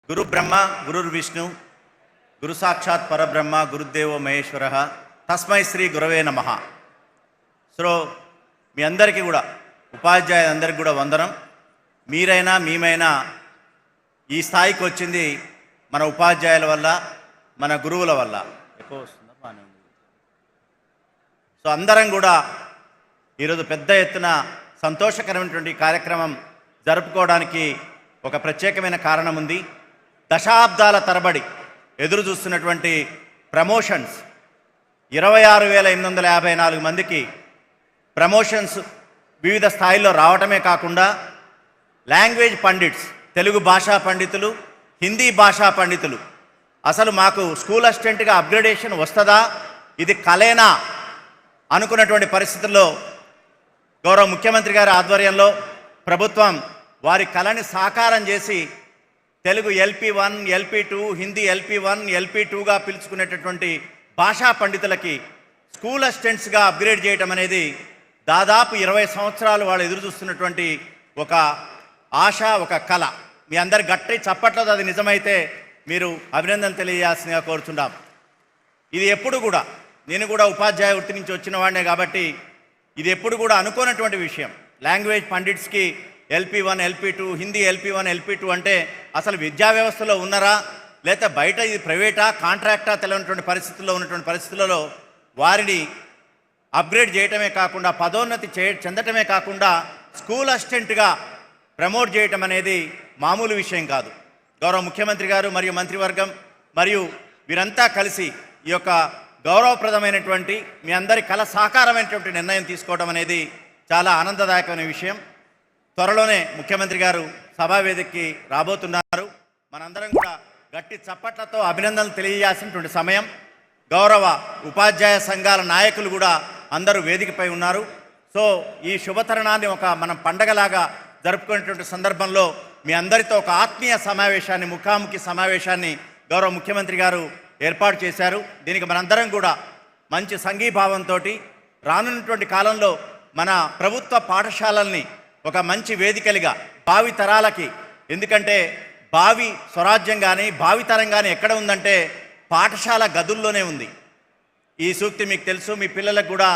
గురు బ్రహ్మ గురుర్విష్ణు గురు సాక్షాత్ పరబ్రహ్మ గురుదేవో మహేశ్వర తస్మై శ్రీ గురవే నమః. సో మీ అందరికీ కూడా ఉపాధ్యాయులందరికీ కూడా వందనం. మీరైనా మేమైనా ఈ స్థాయికి వచ్చింది మన ఉపాధ్యాయుల వల్ల, మన గురువుల వల్ల. ఎక్కువ వస్తుందా? బాగానే ఉంది. సో అందరం కూడా ఈరోజు పెద్ద ఎత్తున సంతోషకరమైనటువంటి కార్యక్రమం జరుపుకోవడానికి ఒక ప్రత్యేకమైన కారణం ఉంది. దశాబ్దాల తరబడి ఎదురు చూస్తున్నటువంటి ప్రమోషన్స్ 26,854 మందికి ప్రమోషన్స్ వివిధ స్థాయిల్లో రావటమే కాకుండా లాంగ్వేజ్ పండిట్స్, తెలుగు భాషా పండితులు, హిందీ భాషా పండితులు అసలు మాకు స్కూల్ అసిస్టెంట్గా అప్గ్రేడేషన్ వస్తుందా, ఇది కలేనా అనుకున్నటువంటి పరిస్థితుల్లో గౌరవ ముఖ్యమంత్రి గారి ఆధ్వర్యంలో ప్రభుత్వం వారి కళని సాకారం చేసి Telugu LP1, LP2, Hindi LP1, LP2గా పిలుచుకునేటటువంటి భాషా పండితులకి స్కూల్ అసిస్టెంట్స్గా అప్గ్రేడ్ చేయటం అనేది దాదాపు 20 సంవత్సరాలు వాళ్ళు ఎదురు చూస్తున్నటువంటి ఒక ఆశ, ఒక కళ. మీ అందరి గట్టి చప్పట్లతో అది నిజమైతే మీరు అభినందన తెలియజేయాల్సిందిగా కోరుచున్నాం. ఇది ఎప్పుడు కూడా, నేను కూడా ఉపాధ్యాయ వృత్తి నుంచి వచ్చిన వాడినే కాబట్టి ఇది ఎప్పుడు కూడా అనుకోనటువంటి విషయం. Language పండిట్స్కి LP1, LP2, Hindi LP1, LP2 అంటే అసలు విద్యా వ్యవస్థలో ఉన్నారా, లేకపోతే బయట ఇది ప్రైవేటా కాంట్రాక్టా తెలియనటువంటి పరిస్థితుల్లో ఉన్నటువంటి పరిస్థితులలో వారిని అప్గ్రేడ్ చేయటమే కాకుండా పదోన్నతి చెందటమే కాకుండా స్కూల్ అసిస్టెంట్గా ప్రమోట్ చేయటం అనేది మామూలు విషయం కాదు. గౌరవ ముఖ్యమంత్రి గారు మరియు మంత్రివర్గం మరియు వీరంతా కలిసి ఈ యొక్క గౌరవప్రదమైనటువంటి మీ అందరి కళ సాకారమైనటువంటి నిర్ణయం తీసుకోవడం అనేది చాలా ఆనందదాయకమైన విషయం. త్వరలోనే ముఖ్యమంత్రి గారు సభావేదికకి రాబోతున్నారు. మనందరం కూడా గట్టి చప్పట్లతో అభినందనలు తెలియజేయాల్సినటువంటి సమయం. గౌరవ ఉపాధ్యాయ సంఘాల నాయకులు కూడా అందరూ వేదికపై ఉన్నారు. సో ఈ శుభతరుణాన్ని మనం పండగలాగా జరుపుకునేటువంటి సందర్భంలో మీ అందరితో ఒక ఆత్మీయ సమావేశాన్ని, ముఖాముఖి సమావేశాన్ని గౌరవ ముఖ్యమంత్రి గారు ఏర్పాటు చేశారు. దీనికి మనందరం కూడా మంచి సంఘీభావంతో రానున్నటువంటి కాలంలో మన ప్రభుత్వ పాఠశాలల్ని ఒక మంచి వేదికలుగా భావి తరాలకి, ఎందుకంటే భావి స్వరాజ్యం కానీ భావితరం కానీ ఎక్కడ ఉందంటే పాఠశాల గదుల్లోనే ఉంది. ఈ సూక్తి మీకు తెలుసు, మీ పిల్లలకు కూడా